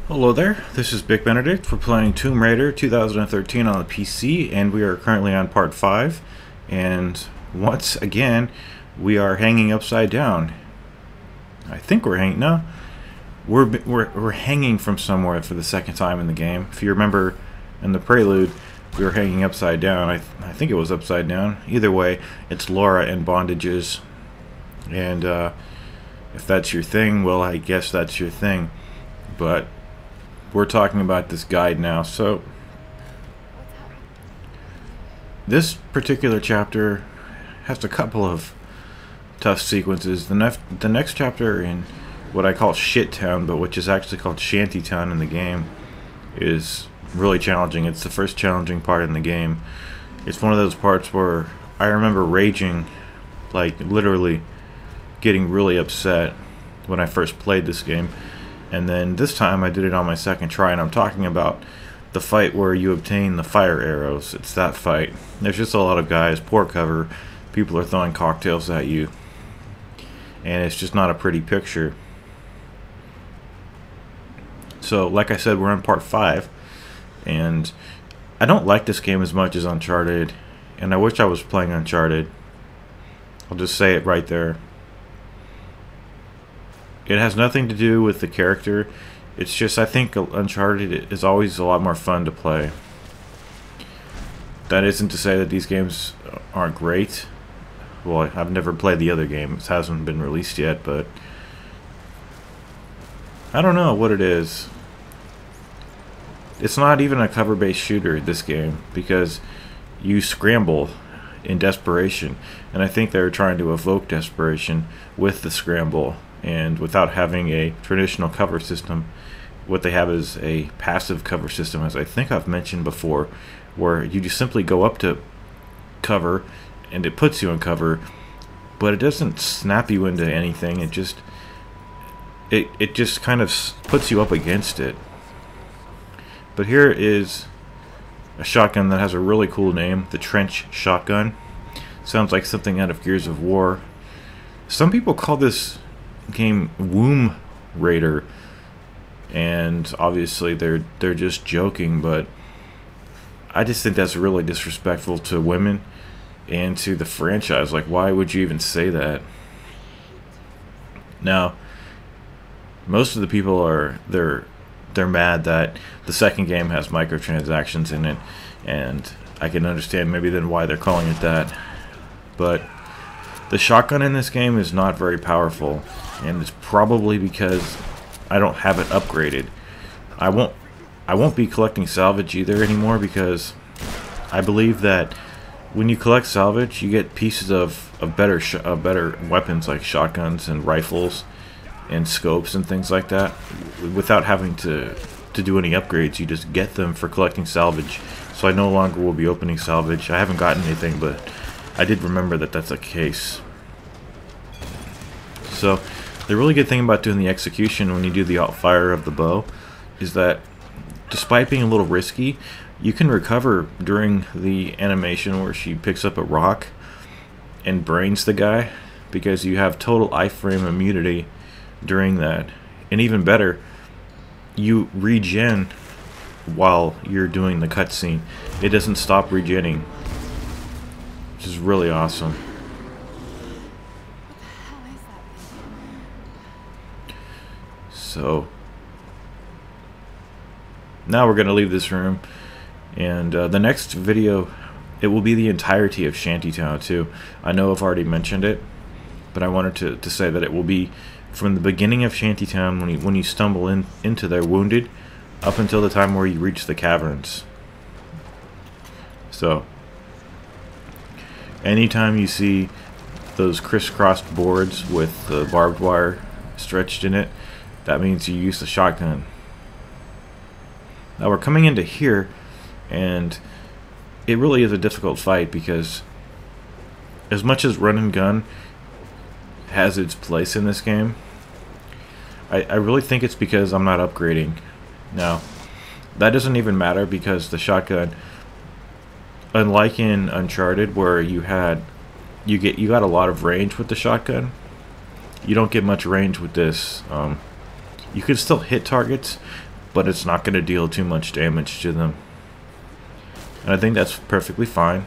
Hello there, this is Big Benedict. We're playing Tomb Raider 2013 on the PC, and we are currently on part 5. And once again, we are hanging upside down. I think we're hanging. No, we're hanging from somewhere for the second time in the game. If you remember, in the prelude, we were hanging upside down. I think it was upside down. Either way, it's Laura in bondages, and if that's your thing, well, I guess that's your thing. But we're talking about this guide now. So this particular chapter has a couple of tough sequences. The next chapter, in what I call Shit Town, but which is actually called Shanty Town in the game, is really challenging. It's the first challenging part in the game. It's one of those parts where I remember raging, like literally getting really upset when I first played this game. And then this time I did it on my second try, and I'm talking about the fight where you obtain the fire arrows. It's that fight. There's just a lot of guys, poor cover, people are throwing cocktails at you, and it's just not a pretty picture. So like I said, we're on part 5, and I don't like this game as much as Uncharted, and I wish I was playing Uncharted. I'll just say it right there. It has nothing to do with the character. It's just, I think Uncharted is always a lot more fun to play. That isn't to say that these games aren't great. Well, I've never played the other game. It hasn't been released yet, but I don't know what it is. It's not even a cover-based shooter, this game, because you scramble in desperation. And I think they're trying to evoke desperation with the scramble. And without having a traditional cover system, what they have is a passive cover system, as I think I've mentioned before, where you just simply go up to cover and it puts you in cover, but it doesn't snap you into anything. It just kind of puts you up against it. But here is a shotgun that has a really cool name, the Trench Shotgun. Sounds like something out of Gears of War. Some people call this game Womb Raider, and obviously they're just joking, but I just think that's really disrespectful to women and to the franchise. Like, why would you even say that? Now, most of the people they're mad that the second game has microtransactions in it, and I can understand maybe then why they're calling it that. But the shotgun in this game is not very powerful, and it's probably because I don't have it upgraded. I won't be collecting salvage either anymore, because I believe that when you collect salvage, you get pieces of better weapons like shotguns and rifles and scopes and things like that, without having to do any upgrades. You just get them for collecting salvage. So I no longer will be opening salvage. I haven't gotten anything, but I did remember that that's a case. So the really good thing about doing the execution when you do the alt-fire of the bow is that, despite being a little risky, you can recover during the animation where she picks up a rock and brains the guy, because you have total iframe immunity during that. And even better, you regen while you're doing the cutscene. It doesn't stop regenning, which is really awesome. So now we're going to leave this room, and the next video, it will be the entirety of Shantytown too. I know I've already mentioned it, but I wanted to say that it will be from the beginning of Shantytown, when you stumble into there wounded, up until the time where you reach the caverns. So anytime you see those crisscrossed boards with the barbed wire stretched in it, that means you use the shotgun. Now we're coming into here, and it really is a difficult fight, because as much as run and gun has its place in this game, I really think it's because I'm not upgrading. Now, that doesn't even matter, because the shotgun, unlike in Uncharted where you got a lot of range with the shotgun, you don't get much range with this. You can still hit targets, but it's not going to deal too much damage to them. And I think that's perfectly fine.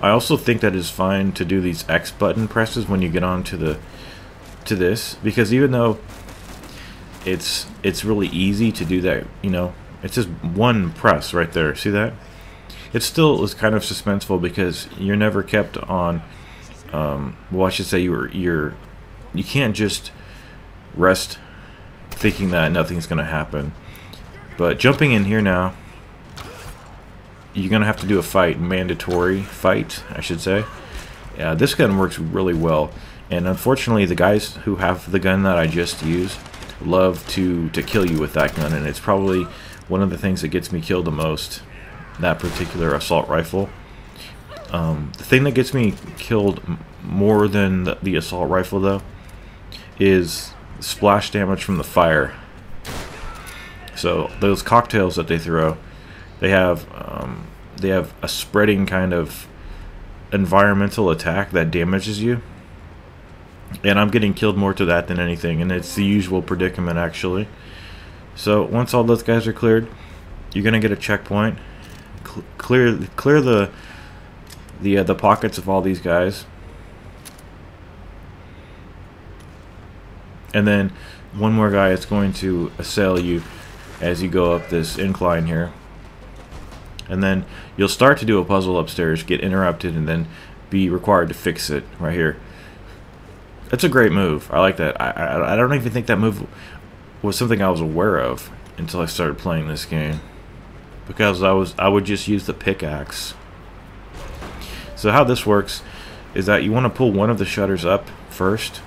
I also think that it's fine to do these X button presses when you get onto this, because even though it's really easy to do that, you know, it's just one press right there. See that? It still is kind of suspenseful because you're never kept on. Well, I should say you can't just rest thinking that nothing's gonna happen. But jumping in here now, you're gonna have to do a fight, mandatory fight, I should say. This gun works really well, and unfortunately, the guys who have the gun that I just used love to kill you with that gun, and it's probably one of the things that gets me killed the most. That particular assault rifle. The thing that gets me killed more than the assault rifle, though, is splash damage from the fire. So those cocktails that they throw, they have a spreading kind of environmental attack that damages you, and I'm getting killed more to that than anything, and it's the usual predicament actually. So once all those guys are cleared, you're gonna get a checkpoint. Clear the pockets of all these guys, and then one more guy is going to assail you as you go up this incline here, and then you'll start to do a puzzle upstairs, get interrupted, and then be required to fix it right here. That's a great move. I like that. I don't even think that move was something I was aware of until I started playing this game, because I would just use the pickaxe. So how this works is that you want to pull one of the shutters up first,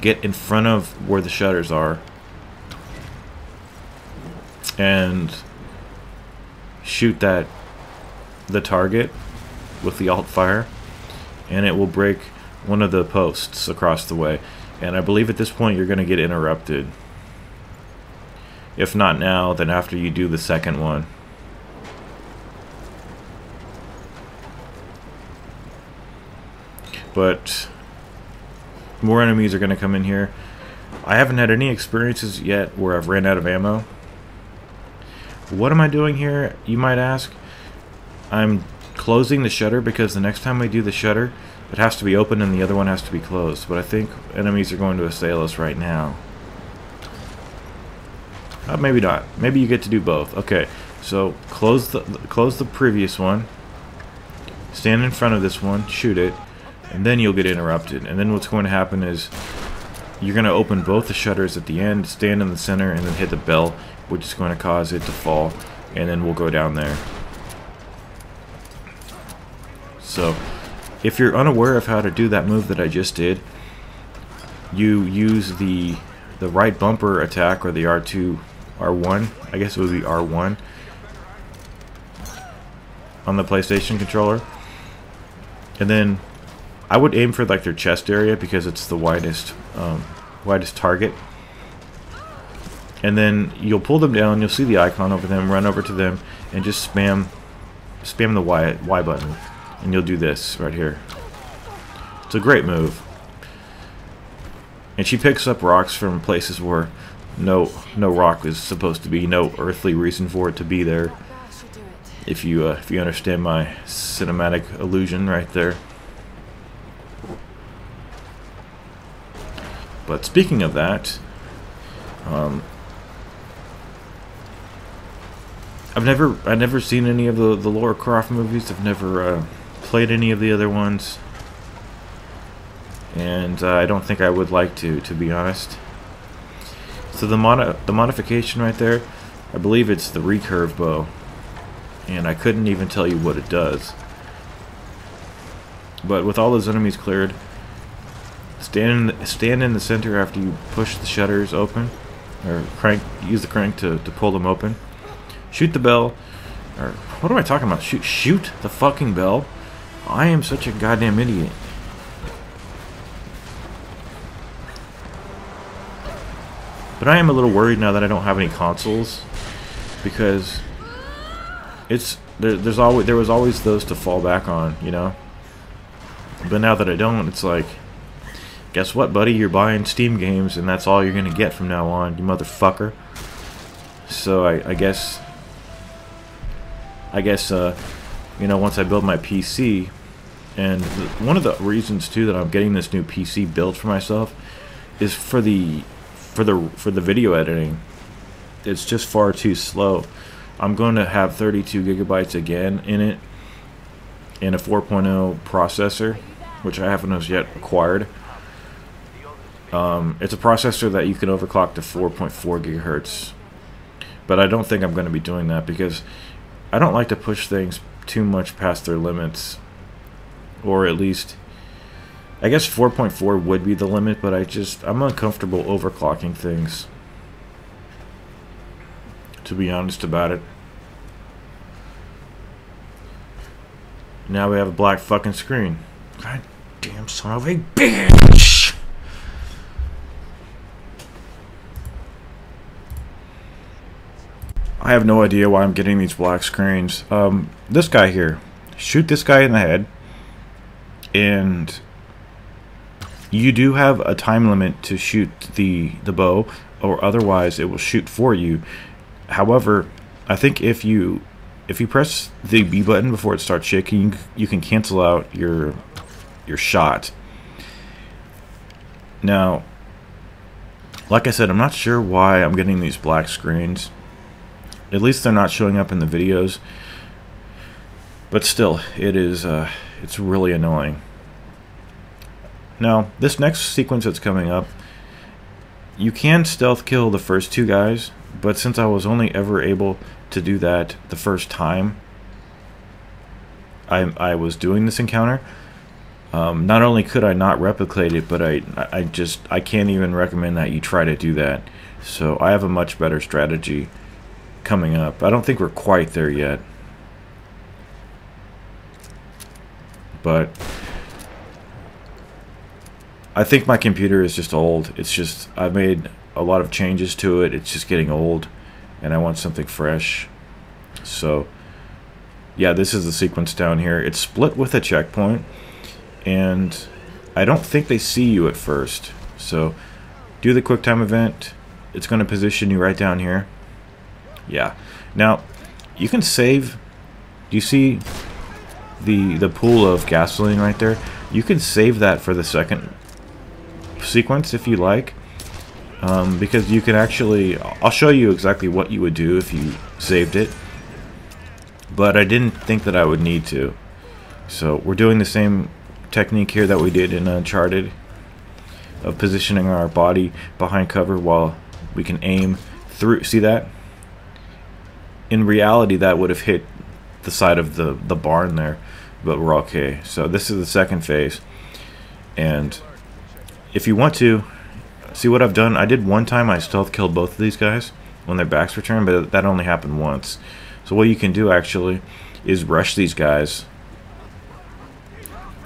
get in front of where the shutters are, and shoot the target with the alt fire, and it will break one of the posts across the way. And I believe at this point you're going to get interrupted. If not now, then after you do the second one. But more enemies are going to come in here. I haven't had any experiences yet where I've ran out of ammo. What am I doing here, you might ask? I'm closing the shutter because the next time we do the shutter, it has to be open and the other one has to be closed. But I think enemies are going to assail us right now. Maybe not. Maybe you get to do both. Okay, so close the previous one. Stand in front of this one, shoot it, and then you'll get interrupted. And then what's going to happen is you're going to open both the shutters at the end, stand in the center, and then hit the bell, which is going to cause it to fall, and then we'll go down there. So if you're unaware of how to do that move that I just did, you use the right bumper attack, or the R2, R1, I guess it would be R1 on the PlayStation controller, and then I would aim for like their chest area because it's the widest target, and then you'll pull them down, you'll see the icon over them, run over to them, and just spam the Y button, and you'll do this right here. It's a great move. And she picks up rocks from places where no rock is supposed to be, no earthly reason for it to be there. If you understand my cinematic illusion right there. But speaking of that, I've never seen any of the Lara Croft movies. I've never played any of the other ones, and I don't think I would like to be honest. So the modification right there, I believe it's the recurve bow, and I couldn't even tell you what it does. But with all those enemies cleared, stand in the center after you push the shutters open, or use the crank to pull them open. Shoot the bell, or what am I talking about? Shoot the fucking bell. I am such a goddamn idiot. But I am a little worried now that I don't have any consoles, because there was always those to fall back on, you know. But now that I don't, it's like, guess what, buddy? You're buying Steam games, and that's all you're gonna get from now on, you motherfucker. So I guess, you know, once I build my PC, and one of the reasons too that I'm getting this new PC built for myself is for the video editing. It's just far too slow. I'm going to have 32 gigabytes again in it, in a 4.0 processor, which I haven't as yet acquired. It's a processor that you can overclock to 4.4 gigahertz, but I don't think I'm going to be doing that because I don't like to push things too much past their limits, or at least I guess 4.4 would be the limit, but I'm uncomfortable overclocking things, to be honest about it. Now we have a black fucking screen. God damn son of a bitch! I have no idea why I'm getting these black screens. This guy here. Shoot this guy in the head. And you do have a time limit to shoot the bow, or otherwise it will shoot for you. However, I think if you press the B button before it starts shaking, you can cancel out your shot. Now, like I said, I'm not sure why I'm getting these black screens. At least they're not showing up in the videos. But still, it's really annoying. Now, this next sequence that's coming up, you can stealth kill the first two guys, but since I was only ever able to do that the first time I was doing this encounter, not only could I not replicate it, but I can't even recommend that you try to do that. So I have a much better strategy coming up. I don't think we're quite there yet, but I think my computer is just old. It's just, I've made a lot of changes to it. It's just getting old, and I want something fresh. So yeah, this is the sequence down here. It's split with a checkpoint, and I don't think they see you at first. So do the quick time event. It's going to position you right down here. Yeah. Now you can save. Do you see the pool of gasoline right there? You can save that for the second sequence if you like, because you can actually, I'll show you exactly what you would do if you saved it, but I didn't think that I would need to. So we're doing the same technique here that we did in Uncharted, of positioning our body behind cover while we can aim through. See that? In reality, that would have hit the side of the barn there, but we're okay. So this is the second phase, and if you want to see what I've done, I did one time, I stealth killed both of these guys when their backs were turned, but that only happened once. So what you can do actually is rush these guys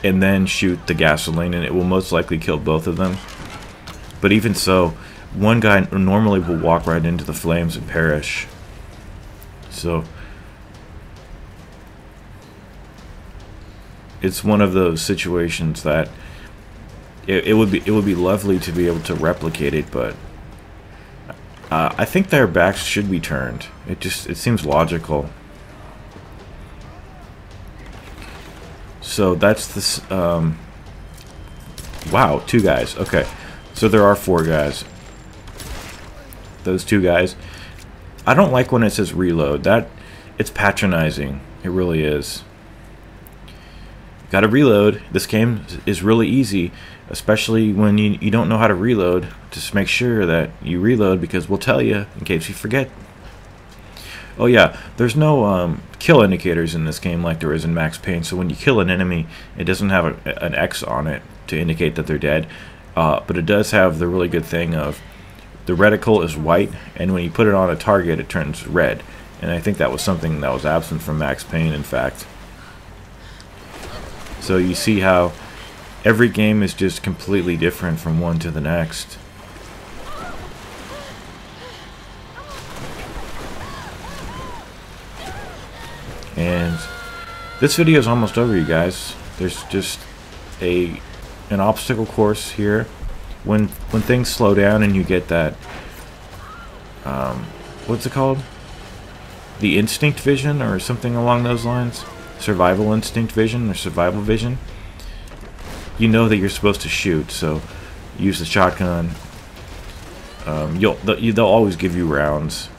and then shoot the gasoline, and it will most likely kill both of them. But even so, one guy normally will walk right into the flames and perish. So it's one of those situations that it would be lovely to be able to replicate it, but I think their backs should be turned. It seems logical. So that's this. Wow, two guys. Okay, so there are four guys. Those two guys. I don't like when it says reload. It's patronizing. It really is. Gotta reload. This game is really easy, especially when you don't know how to reload. Just make sure that you reload, because we'll tell you in case you forget. Oh yeah, there's no kill indicators in this game like there is in Max Payne, so when you kill an enemy, it doesn't have an X on it to indicate that they're dead, but it does have the really good thing of the reticle is white, and when you put it on a target, it turns red. And I think that was something that was absent from Max Payne, in fact. So you see how every game is just completely different from one to the next. And this video is almost over, you guys. There's just an obstacle course here when things slow down and you get that, what's it called? The instinct vision or something along those lines. Survival instinct vision or survival vision. You know that you're supposed to shoot, so use the shotgun. They'll always give you rounds,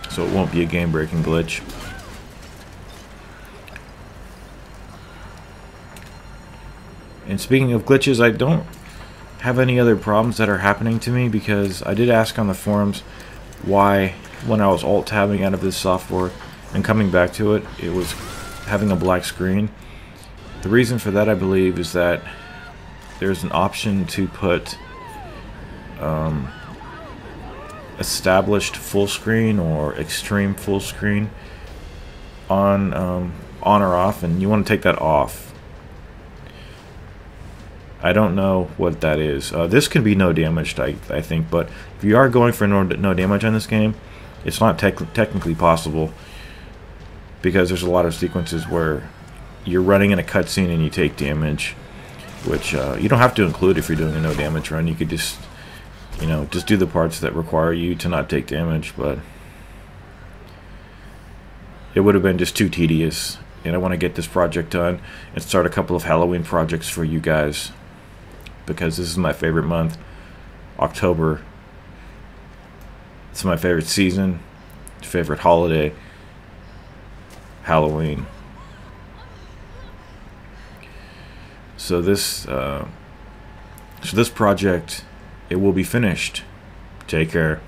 so it won't be a game-breaking glitch. And speaking of glitches, I don't have any other problems that are happening to me, because I did ask on the forums why, when I was alt-tabbing out of this software and coming back to it, it was having a black screen. The reason for that, I believe, is that there's an option to put established full screen or extreme full screen on or off, and you want to take that off. I don't know what that is. This can be no damaged, I think, but if you are going for no damage on this game, it's not technically possible, because there's a lot of sequences where you're running in a cutscene and you take damage, which you don't have to include if you're doing a no damage run. You could just, just do the parts that require you to not take damage, but it would have been just too tedious, and I want to get this project done and start a couple of Halloween projects for you guys, because this is my favorite month, October. It's my favorite season, favorite holiday, Halloween. So this project, it will be finished. Take care.